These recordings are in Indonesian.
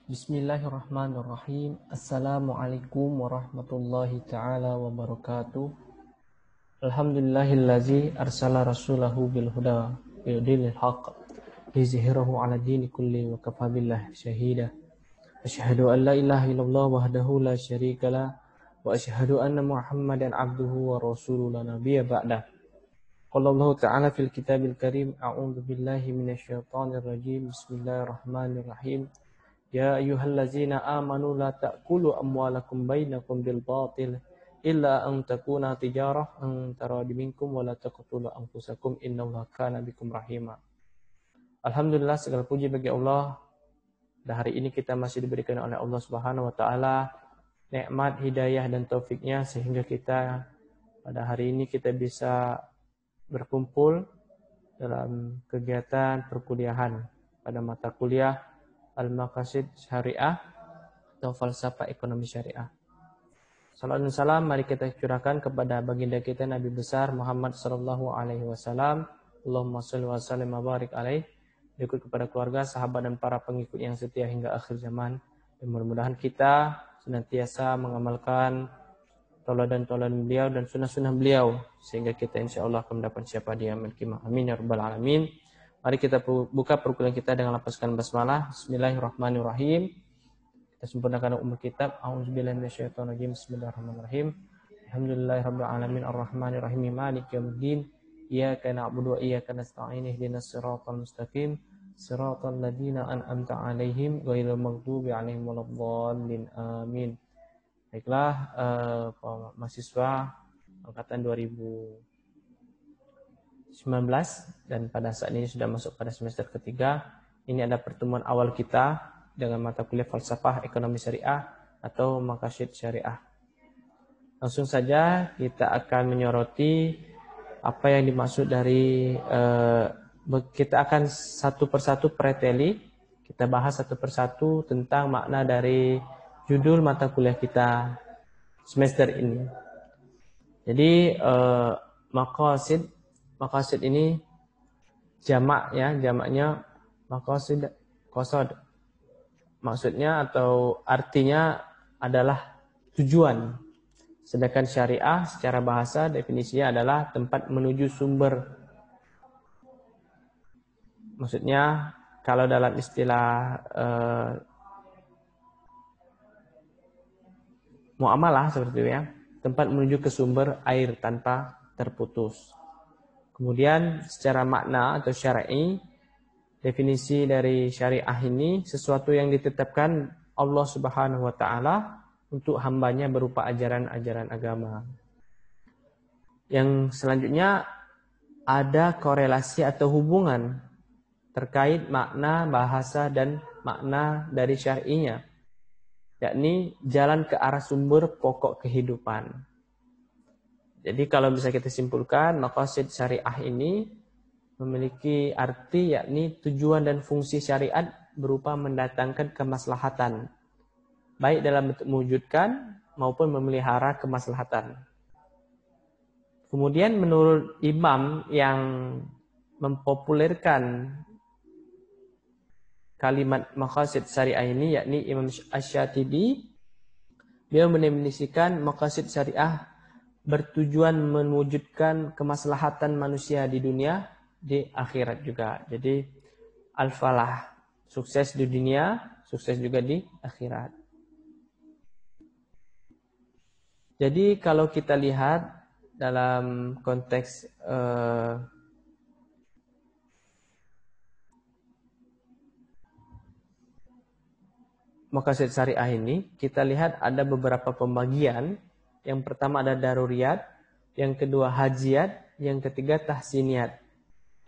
Bismillahirrahmanirrahim. Assalamualaikum warahmatullahi ta'ala wabarakatuh. Alhamdulillahillazi arsala rasulahu bilhuda yudilil haqq liyuzhirahu ala dini kulli wa kafa billahi syahida. Asyhadu an la ilaha illallah wahdahu la syarikalah wa asyhadu anna Muhammadan abduhu wa rasuluhu la nabiyya ba'dah. Qala Allah ta'ala fil kitabil karim a'udzu billahi minasyaitonir rajim. Bismillahirrahmanirrahim. Ya ayyuhallazina amanu la ta'kulu amwalakum bainakum bil batil illa an takuna tijarah an taradi minkum wa la taqtulu anfusakum innallaha kana bikum rahima. Alhamdulillah, segala puji bagi Allah. Dan hari ini kita masih diberikan oleh Allah Subhanahu wa taala nikmat hidayah dan taufiknya sehingga kita pada hari ini kita bisa berkumpul dalam kegiatan perkuliahan pada mata kuliah Al-Maqasid Syariah atau Falsafah Ekonomi Syariah. Salam dan salam mari kita curahkan kepada baginda kita Nabi besar Muhammad sallallahu alaihi wasallam. Allahumma shalli wa sallim wa barik alaihi. Berikut kepada keluarga, sahabat dan para pengikut yang setia hingga akhir zaman. Dan mudah-mudahan kita senantiasa mengamalkan tauladan-tauladan beliau dan sunnah-sunnah beliau sehingga kita insyaallah akan mendapat syafaat di yaumil qiyamah. Amin ya rabbal alamin. Mari kita buka perkuliahan kita dengan lapaskan basmalah. Bismillahirrahmanirrahim. Kita sempurnakan umur kitab. A'udzubillahi minasyaitonirrajim. Bismillahirrahmanirrahim. Alhamdulillahirabbil alamin arrahmanirrahim maliki yaumiddin. Iyyaka na'budu wa iyyaka nasta'in ihdinas siratal mustaqim. Siratal ladzina an'amta 'alaihim ghairil maghdubi 'alaihim waladdallin. Amin. Baiklah, mahasiswa angkatan 2019 dan pada saat ini sudah masuk pada semester ketiga. Ini ada pertemuan awal kita dengan mata kuliah Falsafah Ekonomi Syariah atau Maqasid Syariah. Langsung saja kita akan menyoroti apa yang dimaksud dari kita akan satu persatu preteli, kita bahas satu persatu tentang makna dari judul mata kuliah kita semester ini. Jadi Maqasid ini jamak ya, jamaknya maqasid qasad. Maksudnya atau artinya adalah tujuan. Sedangkan syariah secara bahasa definisinya adalah tempat menuju sumber. Maksudnya kalau dalam istilah muamalah seperti itu ya, tempat menuju ke sumber air tanpa terputus. Kemudian secara makna atau syar'i, definisi dari syariah ini sesuatu yang ditetapkan Allah Subhanahu wa taala untuk hambanya berupa ajaran-ajaran agama. Yang selanjutnya ada korelasi atau hubungan terkait makna bahasa dan makna dari syar'inya, yakni jalan ke arah sumber pokok kehidupan. Jadi kalau bisa kita simpulkan, maqasid syariah ini memiliki arti yakni tujuan dan fungsi syariat berupa mendatangkan kemaslahatan, baik dalam bentuk mewujudkan maupun memelihara kemaslahatan. Kemudian menurut imam yang mempopulerkan kalimat maqasid syariah ini, yakni Imam Asy-Syatibi, beliau mendefinisikan maqasid syariah bertujuan mewujudkan kemaslahatan manusia di dunia, di akhirat juga. Jadi al-falah, sukses di dunia, sukses juga di akhirat. Jadi kalau kita lihat dalam konteks maqasid syariah ini, kita lihat ada beberapa pembagian. Yang pertama ada daruriyat, yang kedua hajiat, yang ketiga tahsiniyat.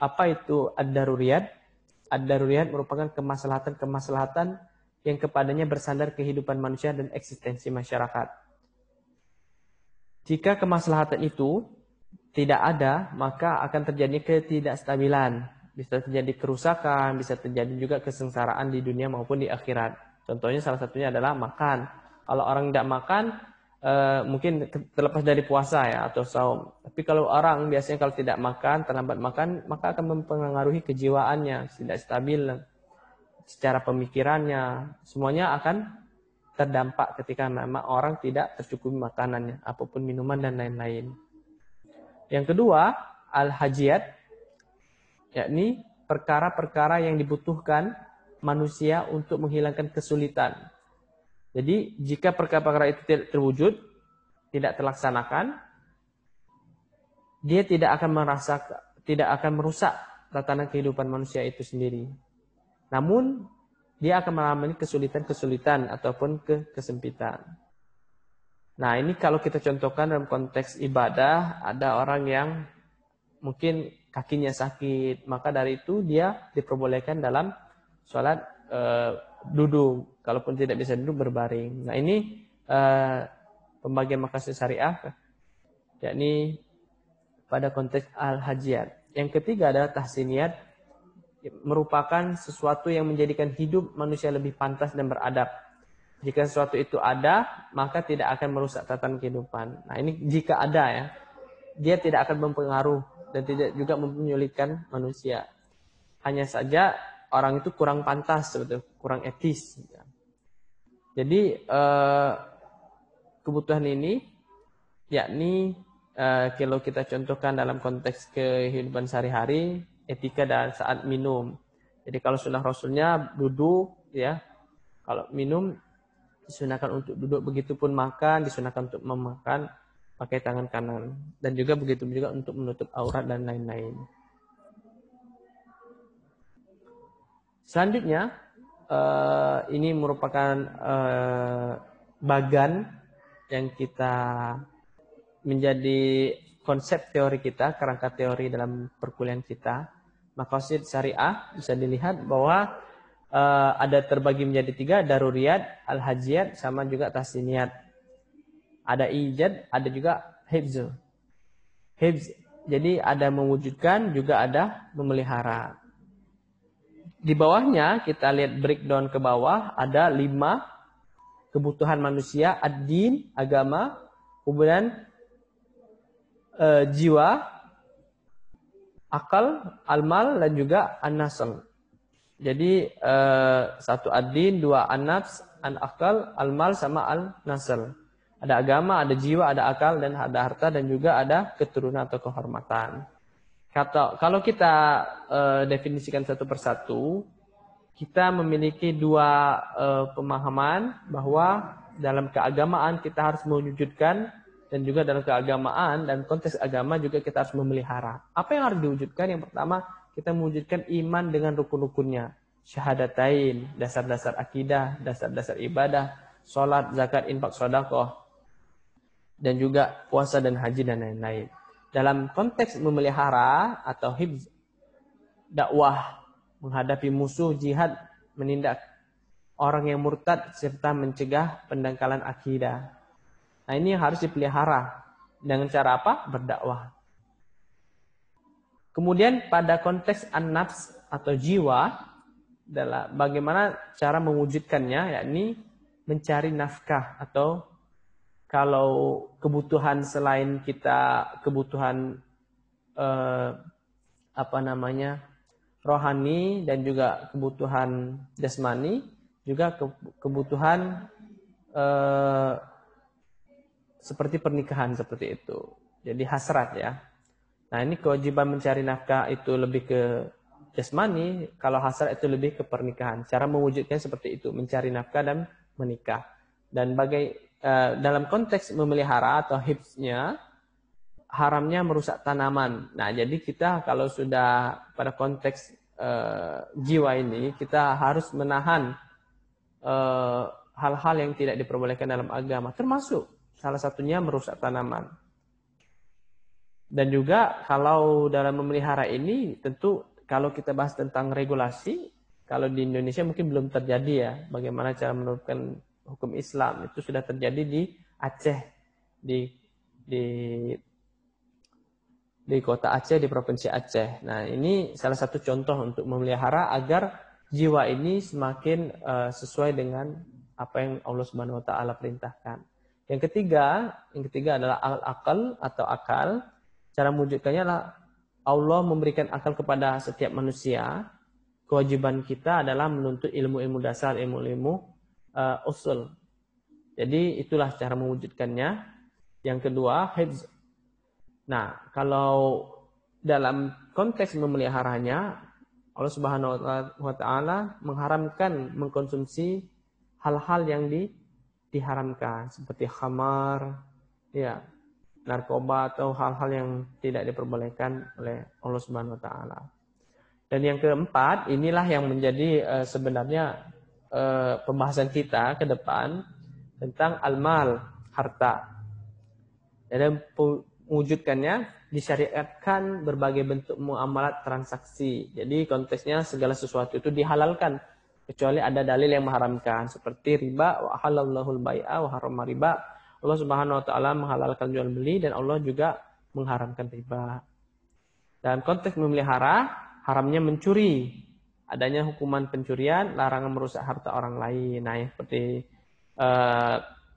Apa itu ad-daruriyat? Ad-daruriyat merupakan kemaslahatan-kemaslahatan yang kepadanya bersandar kehidupan manusia dan eksistensi masyarakat. Jika kemaslahatan itu tidak ada, maka akan terjadi ketidakstabilan. Bisa terjadi kerusakan, bisa terjadi juga kesengsaraan di dunia maupun di akhirat. Contohnya salah satunya adalah makan. Kalau orang tidak makan, mungkin terlepas dari puasa ya atau saum. Tapi kalau orang biasanya kalau tidak makan, terlambat makan, maka akan mempengaruhi kejiwaannya, tidak stabil. secara pemikirannya, semuanya akan terdampak ketika memang orang tidak tercukupi makanannya, apapun minuman dan lain-lain. Yang kedua, al-hajiyat, yakni perkara-perkara yang dibutuhkan manusia untuk menghilangkan kesulitan. Jadi jika perkara-perkara itu tidak terwujud, tidak terlaksanakan, dia tidak akan merusak tatanan kehidupan manusia itu sendiri. Namun dia akan mengalami kesulitan-kesulitan ataupun kesempitan. Nah, ini kalau kita contohkan dalam konteks ibadah, ada orang yang mungkin kakinya sakit, maka dari itu dia diperbolehkan dalam sholat duduk, kalaupun tidak bisa duduk berbaring. Nah, ini pembagian maqasid syariah, yakni pada konteks al-hajiyat. Yang ketiga adalah tahsiniyat, merupakan sesuatu yang menjadikan hidup manusia lebih pantas dan beradab. Jika sesuatu itu ada, maka tidak akan merusak tatanan kehidupan. Nah, ini jika ada ya, dia tidak akan mempengaruhi dan tidak juga menyulitkan manusia. Hanya saja orang itu kurang pantas, sebetulnya kurang etis. Jadi kebutuhan ini, yakni kalau kita contohkan dalam konteks kehidupan sehari-hari, etika dan saat minum. Jadi kalau sunnah Rasulnya duduk, ya, kalau minum disunahkan untuk duduk, begitupun makan disunahkan untuk memakan pakai tangan kanan, dan juga begitu juga untuk menutup aurat dan lain-lain. Selanjutnya ini merupakan bagan yang kita menjadi konsep teori kita, kerangka teori dalam perkuliahan kita. Maqasid syariah bisa dilihat bahwa ada terbagi menjadi 3, daruriyat, al-hajiyat, sama juga tahsiniyat. Ada ijad, ada juga hifz. Hifz, jadi ada mewujudkan, juga ada memelihara. Di bawahnya kita lihat breakdown ke bawah, ada 5 kebutuhan manusia, ad-din, agama, kemudian jiwa, akal, al-mal, dan juga an-nasl. Jadi 1 ad-din, 2 an-nafs, an-akal, al-mal, sama al-nasl. Ada agama, ada jiwa, ada akal, dan ada harta, dan juga ada keturunan atau kehormatan. Kalau kita definisikan satu persatu, kita memiliki 2 pemahaman bahwa dalam keagamaan kita harus mewujudkan, dan juga dalam keagamaan dan konteks agama juga kita harus memelihara. Apa yang harus diwujudkan? Yang pertama, kita mewujudkan iman dengan rukun-rukunnya. Syahadatain, dasar-dasar akidah, dasar-dasar ibadah, sholat, zakat, infak, sedekah, dan juga puasa dan haji dan lain-lain. Dalam konteks memelihara atau hifz, dakwah, menghadapi musuh, jihad, menindak orang yang murtad, serta mencegah pendangkalan akidah. Nah, ini harus dipelihara. Dengan cara apa? Berdakwah. Kemudian pada konteks an-nafs atau jiwa, adalah bagaimana cara mewujudkannya, yakni mencari nafkah, atau kalau kebutuhan selain kita, kebutuhan rohani dan juga kebutuhan jasmani, juga kebutuhan seperti pernikahan, seperti itu. Jadi hasrat ya. Nah, ini kewajiban mencari nafkah itu lebih ke jasmani, kalau hasrat itu lebih ke pernikahan. Cara mewujudkan seperti itu, mencari nafkah dan menikah. Dan dalam konteks memelihara atau hifznya, haramnya merusak tanaman. Nah, jadi kita kalau sudah pada konteks jiwa ini, kita harus menahan hal-hal yang tidak diperbolehkan dalam agama, termasuk salah satunya merusak tanaman. Dan juga kalau dalam memelihara ini, tentu kalau kita bahas tentang regulasi, kalau di Indonesia mungkin belum terjadi ya, bagaimana cara menerapkan hukum Islam. Itu sudah terjadi di Aceh, di kota Aceh, di provinsi Aceh. Nah, ini salah satu contoh untuk memelihara agar jiwa ini semakin sesuai dengan apa yang Allah Subhanahu wa taala perintahkan. Yang ketiga adalah al-akal atau akal. Cara mewujudkannya adalah Allah memberikan akal kepada setiap manusia. kewajiban kita adalah menuntut ilmu-ilmu dasar, ilmu-ilmu usul. Jadi itulah cara mewujudkannya. Yang kedua, hifz. Nah, kalau dalam konteks memeliharanya, Allah Subhanahu wa taala mengharamkan mengkonsumsi hal-hal yang diharamkan seperti khamar, ya, narkoba atau hal-hal yang tidak diperbolehkan oleh Allah Subhanahu wa taala. Dan yang keempat, inilah yang menjadi sebenarnya pembahasan kita ke depan tentang al-mal, harta. Dan mewujudkannya disyariatkan berbagai bentuk muamalat transaksi. Jadi konteksnya segala sesuatu itu dihalalkan kecuali ada dalil yang mengharamkan seperti riba, wa halallahu al-bai'a wa harrama riba. Allah Subhanahu wa taala menghalalkan jual beli dan Allah juga mengharamkan riba. Dalam konteks memelihara, haramnya mencuri. Adanya hukuman pencurian, larangan merusak harta orang lain. Nah, seperti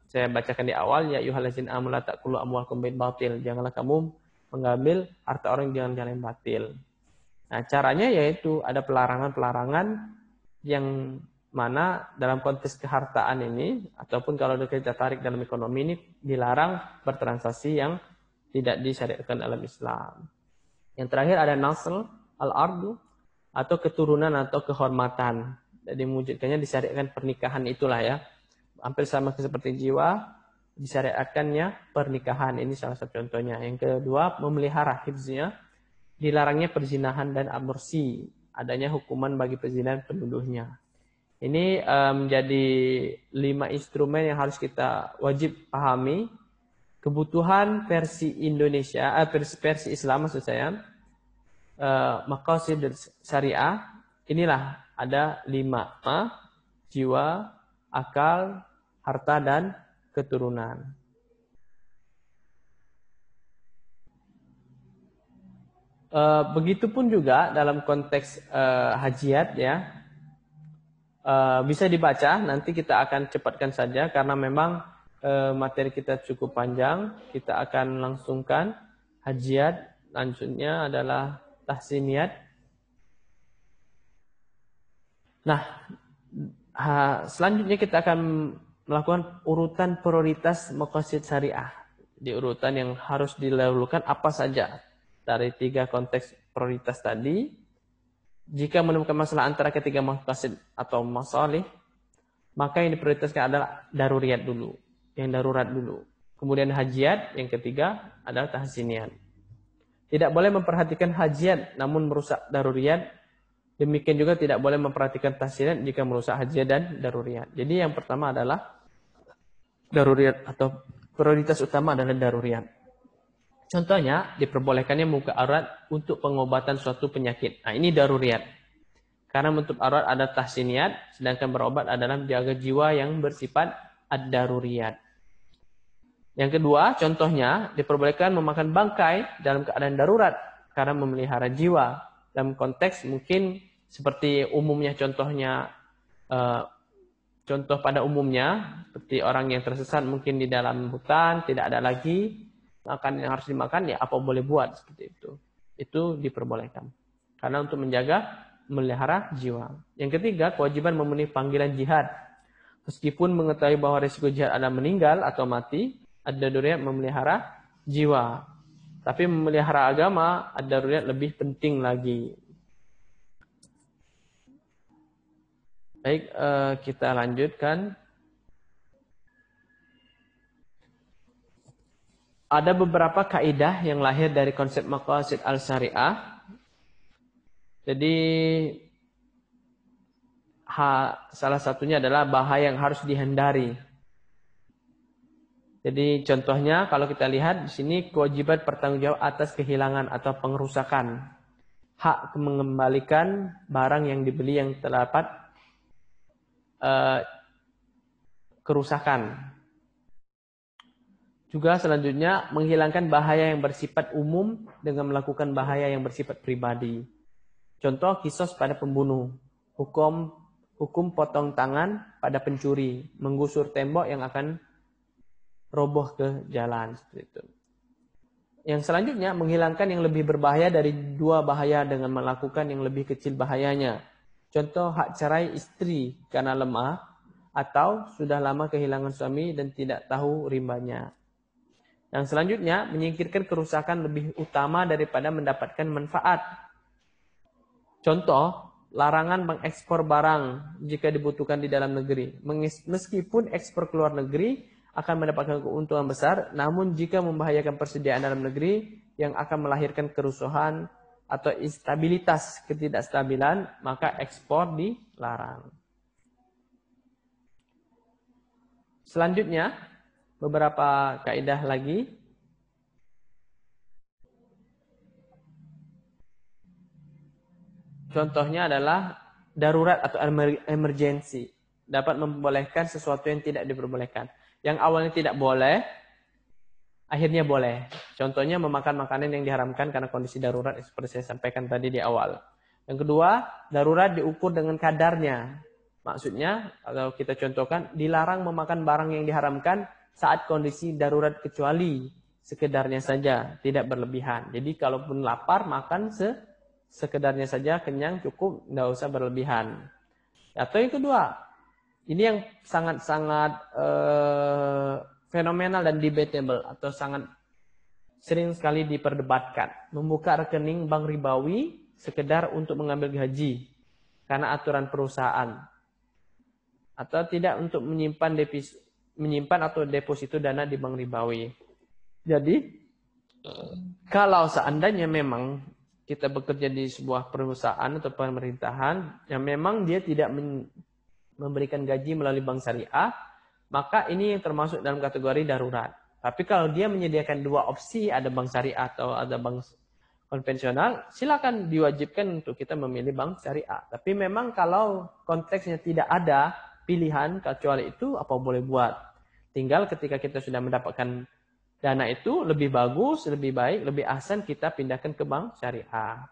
saya bacakan di awal, ya ayyuhallazina amanu la ta'kulu amwalakum bil batil. Janganlah kamu mengambil harta orang dengan jalan yang batil. Nah, caranya yaitu ada pelarangan-pelarangan yang mana dalam konteks kehartaan ini, ataupun kalau kita tarik dalam ekonomi ini, dilarang bertransaksi yang tidak disyariatkan dalam Islam. Yang terakhir ada nasl, al-ardu, atau keturunan atau kehormatan. Jadi mewujudkannya disyariatkan pernikahan itulah ya. Hampir sama seperti jiwa, disyariatkannya pernikahan. Ini salah satu contohnya. Yang kedua, memelihara hifznya. Dilarangnya perzinahan dan aborsi. Adanya hukuman bagi perzinahan penuduhnya. Ini menjadi 5 instrumen yang harus kita wajib pahami. Kebutuhan versi Indonesia, versi Islam maksud saya, maqasid syariah, inilah ada 5. Jiwa, akal, harta, dan keturunan. Begitupun juga dalam konteks hajiat ya, bisa dibaca, nanti kita akan cepatkan saja karena memang materi kita cukup panjang. Kita akan langsungkan hajiat, lanjutnya adalah tahsiniyat. Nah, selanjutnya kita akan melakukan urutan prioritas maqasid syariah. Di urutan yang harus didahulukan apa saja dari 3 konteks prioritas tadi. Jika menemukan masalah antara ketiga maqasid atau masalih, maka yang diprioritaskan adalah daruriyat dulu, yang darurat dulu. Kemudian hajiat, yang ketiga adalah tahsiniyat. Tidak boleh memperhatikan hajiat namun merusak daruriyat. Demikian juga tidak boleh memperhatikan tahsiniyat jika merusak hajiat dan daruriyat. Jadi yang pertama adalah daruriyat atau prioritas utama adalah daruriyat. Contohnya, diperbolehkannya membuka aurat untuk pengobatan suatu penyakit. Nah, ini daruriyat. Karena menutup aurat ada tahsiniyat, sedangkan berobat adalah menjaga jiwa yang bersifat ad-daruriyat. Yang kedua, contohnya, diperbolehkan memakan bangkai dalam keadaan darurat karena memelihara jiwa. Dalam konteks mungkin seperti umumnya contohnya, contoh pada umumnya, seperti orang yang tersesat mungkin di dalam hutan, tidak ada lagi makan yang harus dimakan, ya apa boleh buat seperti itu. Itu diperbolehkan. Karena untuk menjaga, memelihara jiwa. Yang ketiga, kewajiban memenuhi panggilan jihad. Meskipun mengetahui bahwa risiko jihad adalah meninggal atau mati, ad-daruriyat memelihara jiwa. Tapi memelihara agama, ad-daruriyat lebih penting lagi. Baik, kita lanjutkan. Ada beberapa kaidah yang lahir dari konsep maqasid al-syariah. Jadi salah satunya adalah bahaya yang harus dihindari. Jadi contohnya kalau kita lihat di sini kewajiban bertanggung jawab atas kehilangan atau pengerusakan. Hak mengembalikan barang yang dibeli yang terdapat kerusakan. Juga selanjutnya menghilangkan bahaya yang bersifat umum dengan melakukan bahaya yang bersifat pribadi. Contoh kisos pada pembunuh, hukum potong tangan pada pencuri, menggusur tembok yang akan roboh ke jalan seperti itu. Yang selanjutnya menghilangkan yang lebih berbahaya dari 2 bahaya dengan melakukan yang lebih kecil bahayanya. Contoh hak cerai istri karena lemah atau sudah lama kehilangan suami dan tidak tahu rimbanya. Yang selanjutnya, menyingkirkan kerusakan lebih utama daripada mendapatkan manfaat. Contoh, larangan mengekspor barang jika dibutuhkan di dalam negeri. Meskipun ekspor ke luar negeri akan mendapatkan keuntungan besar, namun jika membahayakan persediaan dalam negeri yang akan melahirkan kerusuhan atau instabilitas, ketidakstabilan, maka ekspor dilarang. Selanjutnya, beberapa kaidah lagi. Contohnya adalah darurat atau emergency. Dapat membolehkan sesuatu yang tidak diperbolehkan. Yang awalnya tidak boleh, akhirnya boleh. Contohnya memakan makanan yang diharamkan karena kondisi darurat seperti saya sampaikan tadi di awal. Yang kedua, darurat diukur dengan kadarnya. Maksudnya, kalau kita contohkan, dilarang memakan barang yang diharamkan saat kondisi darurat kecuali sekedarnya saja, tidak berlebihan. Jadi kalaupun lapar, makan sekedarnya saja, kenyang, cukup, tidak usah berlebihan. Atau yang kedua, ini yang sangat-sangat fenomenal dan debatable, atau sangat sering sekali diperdebatkan. Membuka rekening bank ribawi sekedar untuk mengambil gaji karena aturan perusahaan. Atau tidak untuk menyimpan atau deposito dana di bank ribawi. Jadi, kalau seandainya memang kita bekerja di sebuah perusahaan atau pemerintahan yang memang dia tidak memberikan gaji melalui bank syariah, maka ini yang termasuk dalam kategori darurat. Tapi kalau dia menyediakan dua opsi, ada bank syariah atau ada bank konvensional, silakan diwajibkan untuk kita memilih bank syariah. Tapi memang kalau konteksnya tidak ada pilihan kecuali itu, apa boleh buat. Tinggal ketika kita sudah mendapatkan dana itu lebih bagus, lebih baik, lebih ahsan kita pindahkan ke bank syariah.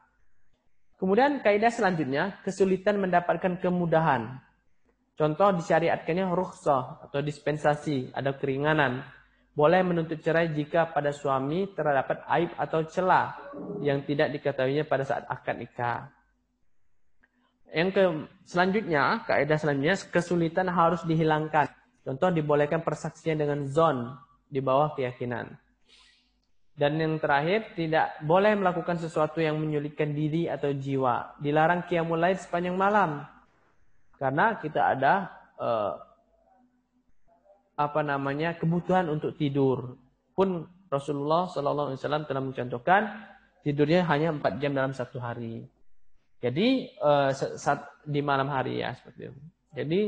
Kemudian kaidah selanjutnya, kesulitan mendapatkan kemudahan. Contoh disyariatkannya rukhsah atau dispensasi, ada keringanan. Boleh menuntut cerai jika pada suami terdapat aib atau celah yang tidak diketahuinya pada saat akad nikah. Selanjutnya, kaidah selanjutnya, kesulitan harus dihilangkan. Contoh dibolehkan persaksian dengan zon di bawah keyakinan. Dan yang terakhir, tidak boleh melakukan sesuatu yang menyulitkan diri atau jiwa. Dilarang qiyamul lail sepanjang malam. Karena kita ada kebutuhan untuk tidur. Pun Rasulullah SAW telah mencontohkan tidurnya hanya 4 jam dalam satu hari. Jadi di malam hari ya seperti itu. Jadi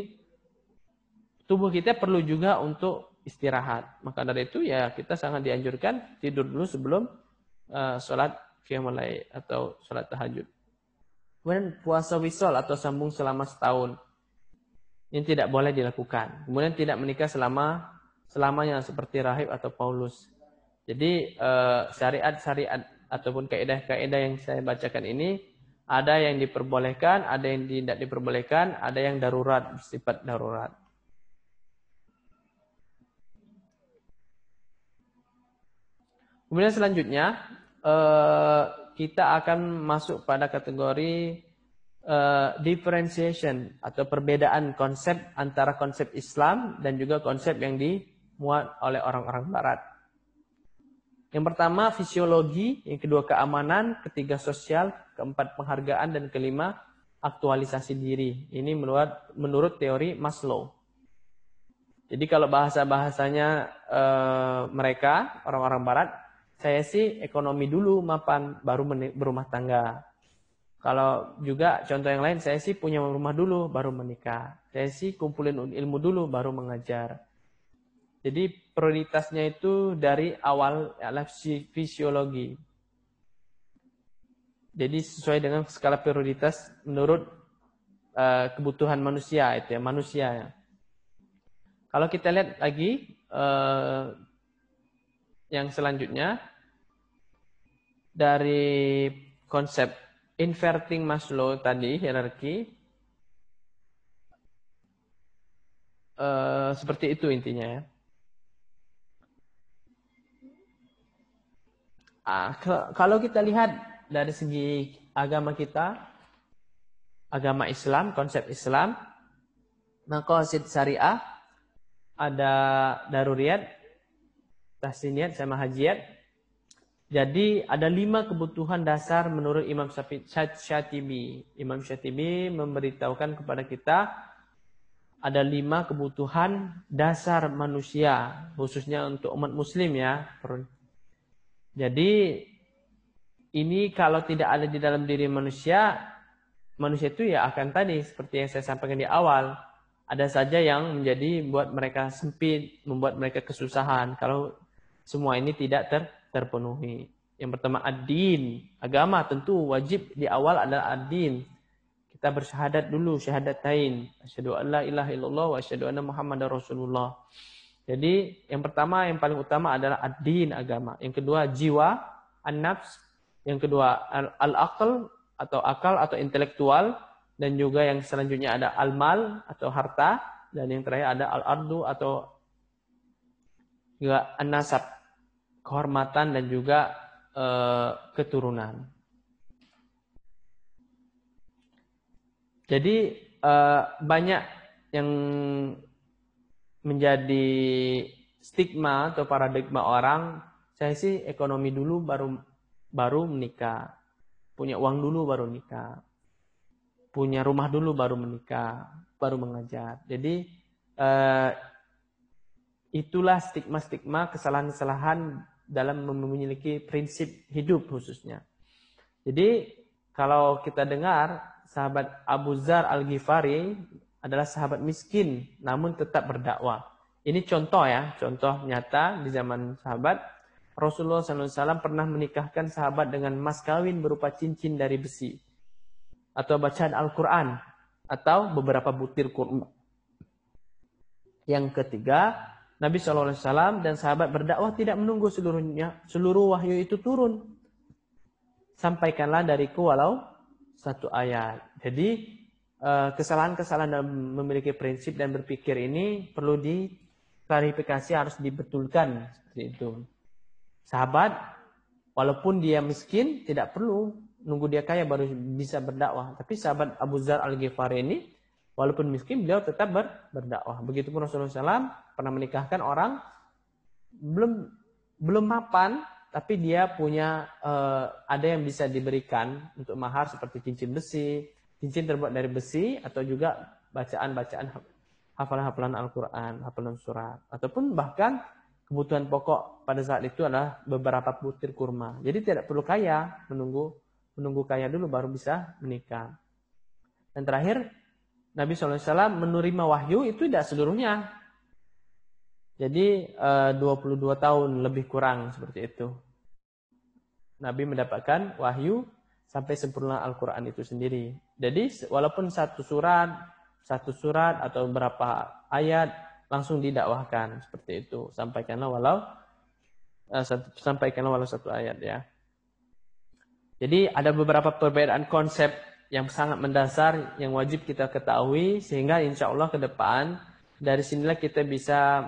tubuh kita perlu juga untuk istirahat. Maka dari itu ya kita sangat dianjurkan tidur dulu sebelum sholat qiyamul lail atau sholat tahajud. Kemudian puasa wisol atau sambung selama setahun. Ini tidak boleh dilakukan. Kemudian tidak menikah selamanya seperti rahib atau Paulus. Jadi syariat-syariat ataupun kaidah-kaidah yang saya bacakan ini ada yang diperbolehkan, ada yang tidak diperbolehkan, ada yang darurat, bersifat darurat. Kemudian selanjutnya kita akan masuk pada kategori differentiation atau perbedaan konsep antara konsep Islam dan juga konsep yang dimuat oleh orang-orang Barat. Yang pertama fisiologi, yang kedua keamanan, ketiga sosial, keempat penghargaan, dan kelima aktualisasi diri. Ini menurut teori Maslow. Jadi kalau bahasa-bahasanya mereka, orang-orang Barat, saya sih ekonomi dulu mapan, baru berumah tangga. Kalau juga contoh yang lain, saya sih punya rumah dulu, baru menikah. Saya sih kumpulin ilmu dulu, baru mengajar. Jadi prioritasnya itu dari awal adalah fisiologi. Jadi sesuai dengan skala prioritas menurut kebutuhan manusia itu ya, manusia. Kalau kita lihat lagi yang selanjutnya dari konsep inverting Maslow tadi, hierarki, seperti itu intinya ya. Kalau kita lihat dari segi agama kita, agama Islam, konsep Islam, maqasid syariah, ada daruriyat, tahsiniyat sama hajiyat. Jadi ada 5 kebutuhan dasar menurut Imam Syatibi. Imam Syatibi memberitahukan kepada kita ada 5 kebutuhan dasar manusia, khususnya untuk umat muslim ya. Jadi ini kalau tidak ada di dalam diri manusia, manusia itu ya akan tadi seperti yang saya sampaikan di awal. Ada saja yang menjadi buat mereka sempit, membuat mereka kesusahan kalau semua ini tidak terpenuhi. Yang pertama ad-din, agama tentu wajib di awal adalah ad-din. Kita bersyahadat dulu, syahadatain. Asyhadu an la ilaha illallah wa asyhadu anna Muhammadar Rasulullah. Jadi yang pertama, yang paling utama adalah ad-din, agama. Yang kedua jiwa, an-nafs. Yang kedua al-aql atau akal atau intelektual. Dan juga yang selanjutnya ada al-mal atau harta. Dan yang terakhir ada al-ardu atau juga an-nasab, kehormatan dan juga keturunan. Jadi banyak yang menjadi stigma atau paradigma orang, saya sih ekonomi dulu baru menikah, punya uang dulu baru nikah, punya rumah dulu baru menikah, baru mengajar. Jadi itulah stigma-stigma, kesalahan-kesalahan dalam memiliki prinsip hidup khususnya. Jadi kalau kita dengar sahabat Abu Dzar Al-Ghifari adalah sahabat miskin namun tetap berdakwah. Ini contoh ya, contoh nyata di zaman sahabat. Rasulullah SAW pernah menikahkan sahabat dengan mas kawin berupa cincin dari besi. Atau bacaan Al-Quran. Atau beberapa butir kurma. Yang ketiga, Nabi SAW dan sahabat berdakwah tidak menunggu seluruh wahyu itu turun. Sampaikanlah dariku walau 1 ayat. Jadi kesalahan-kesalahan dalam memiliki prinsip dan berpikir ini perlu diklarifikasi, harus dibetulkan seperti itu. Sahabat walaupun dia miskin tidak perlu nunggu dia kaya baru bisa berdakwah. Tapi sahabat Abu Dzar Al-Ghifari ini walaupun miskin, beliau tetap berdakwah. Begitupun Rasulullah SAW pernah menikahkan orang belum mapan, tapi dia punya ada yang bisa diberikan untuk mahar seperti cincin besi, cincin terbuat dari besi, atau juga bacaan-bacaan hafalan-hafalan Al-Quran, hafalan surat, ataupun bahkan kebutuhan pokok pada saat itu adalah beberapa butir kurma. Jadi tidak perlu kaya, menunggu kaya dulu baru bisa menikah. Dan terakhir, Nabi SAW menerima wahyu itu tidak seluruhnya. Jadi 22 tahun lebih kurang seperti itu. Nabi mendapatkan wahyu sampai sempurna Al-Quran itu sendiri. Jadi walaupun satu surat atau beberapa ayat langsung didakwahkan seperti itu. Sampaikanlah walau 1 ayat ya. Jadi ada beberapa perbedaan konsep yang sangat mendasar yang wajib kita ketahui, sehingga insya Allah ke depan dari sinilah kita bisa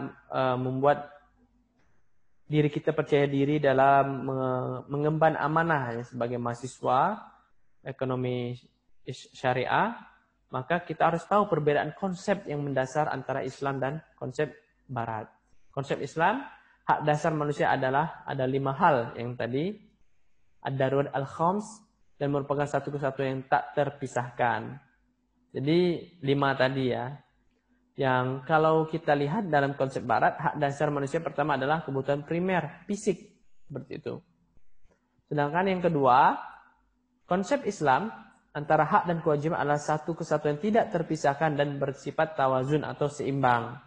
membuat diri kita percaya diri dalam mengemban amanah ya, sebagai mahasiswa ekonomi syariah. Maka kita harus tahu perbedaan konsep yang mendasar antara Islam dan konsep Barat. Konsep Islam, hak dasar manusia adalah ada 5 hal yang tadi, ad-darurat al-khams, dan merupakan satu kesatuan yang tak terpisahkan. Jadi 5 tadi ya. Yang kalau kita lihat dalam konsep Barat, hak dasar manusia pertama adalah kebutuhan primer, fisik. Seperti itu. Sedangkan yang kedua, konsep Islam, antara hak dan kewajiban adalah satu kesatuan yang tidak terpisahkan dan bersifat tawazun atau seimbang.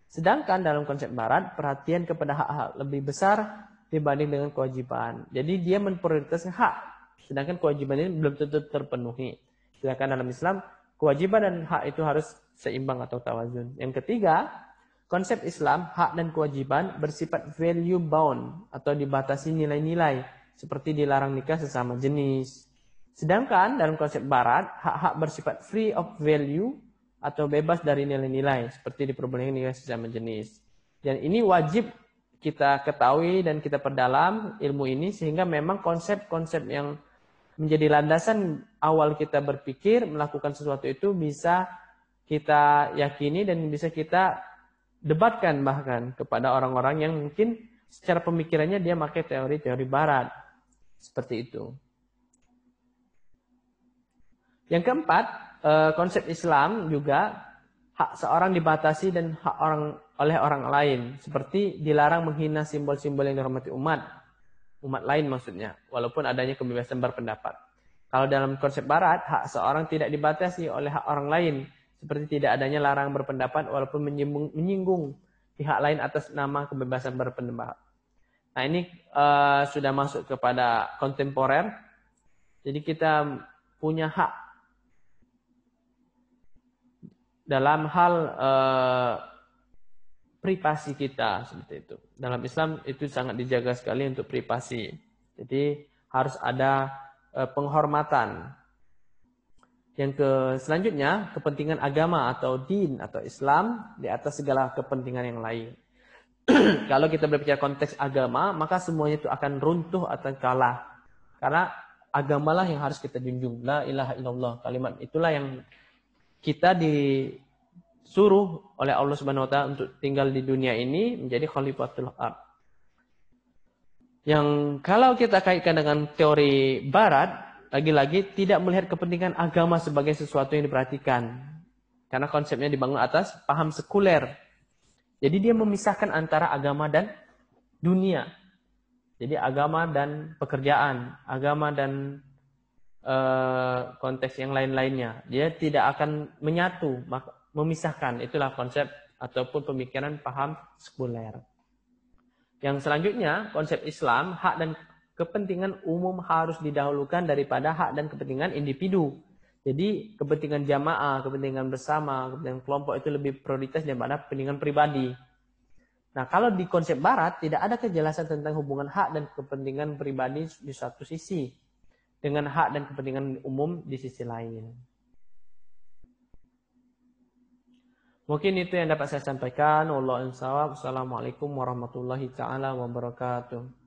Sedangkan dalam konsep Barat, perhatian kepada hak-hak lebih besar dibanding dengan kewajiban. Jadi dia memprioritaskan hak. Sedangkan kewajiban ini belum tentu terpenuhi. Sedangkan dalam Islam, kewajiban dan hak itu harus seimbang atau tawazun. Yang ketiga, konsep Islam, hak dan kewajiban bersifat value bound atau dibatasi nilai-nilai. Seperti dilarang nikah sesama jenis. Sedangkan dalam konsep Barat, hak-hak bersifat free of value atau bebas dari nilai-nilai. Seperti diperbolehkan nikah sesama jenis. Dan ini wajib kita ketahui dan kita perdalam ilmu ini. Sehingga memang konsep-konsep yang menjadi landasan awal kita berpikir melakukan sesuatu itu bisa kita yakini dan bisa kita debatkan bahkan kepada orang-orang yang mungkin secara pemikirannya dia pakai teori-teori barat. Seperti itu. Yang keempat, konsep Islam juga hak seorang dibatasi dan hak oleh orang lain. Seperti dilarang menghina simbol-simbol yang dihormati umat lain maksudnya, walaupun adanya kebebasan berpendapat. Kalau dalam konsep barat, hak seorang tidak dibatasi oleh hak orang lain, seperti tidak adanya larangan berpendapat walaupun menyinggung pihak lain atas nama kebebasan berpendapat. Nah ini sudah masuk kepada kontemporer, jadi kita punya hak dalam hal privasi kita seperti itu. Dalam Islam itu sangat dijaga sekali untuk privasi. Jadi harus ada penghormatan. Yang selanjutnya kepentingan agama atau din atau Islam di atas segala kepentingan yang lain. Kalau kita berbicara konteks agama, maka semuanya itu akan runtuh atau kalah. Karena agamalah yang harus kita junjung. La ilaha illallah. Kalimat itulah yang kita disuruh oleh Allah Subhanahu wa taala untuk tinggal di dunia ini menjadi khalifatul ard. Yang kalau kita kaitkan dengan teori barat, lagi-lagi tidak melihat kepentingan agama sebagai sesuatu yang diperhatikan. Karena konsepnya dibangun atas paham sekuler. Jadi dia memisahkan antara agama dan dunia. Jadi agama dan pekerjaan, agama dan konteks yang lain-lainnya. Dia tidak akan menyatu, memisahkan. Itulah konsep ataupun pemikiran paham sekuler. Yang selanjutnya, konsep Islam, hak dan kepentingan umum harus didahulukan daripada hak dan kepentingan individu. Jadi kepentingan jamaah, kepentingan bersama, kepentingan kelompok itu lebih prioritas daripada kepentingan pribadi. Nah, kalau di konsep barat tidak ada kejelasan tentang hubungan hak dan kepentingan pribadi di satu sisi dengan hak dan kepentingan umum di sisi lain. Mungkin itu yang dapat saya sampaikan. Wallahu a'lam. Assalamualaikum warahmatullahi taala wabarakatuh.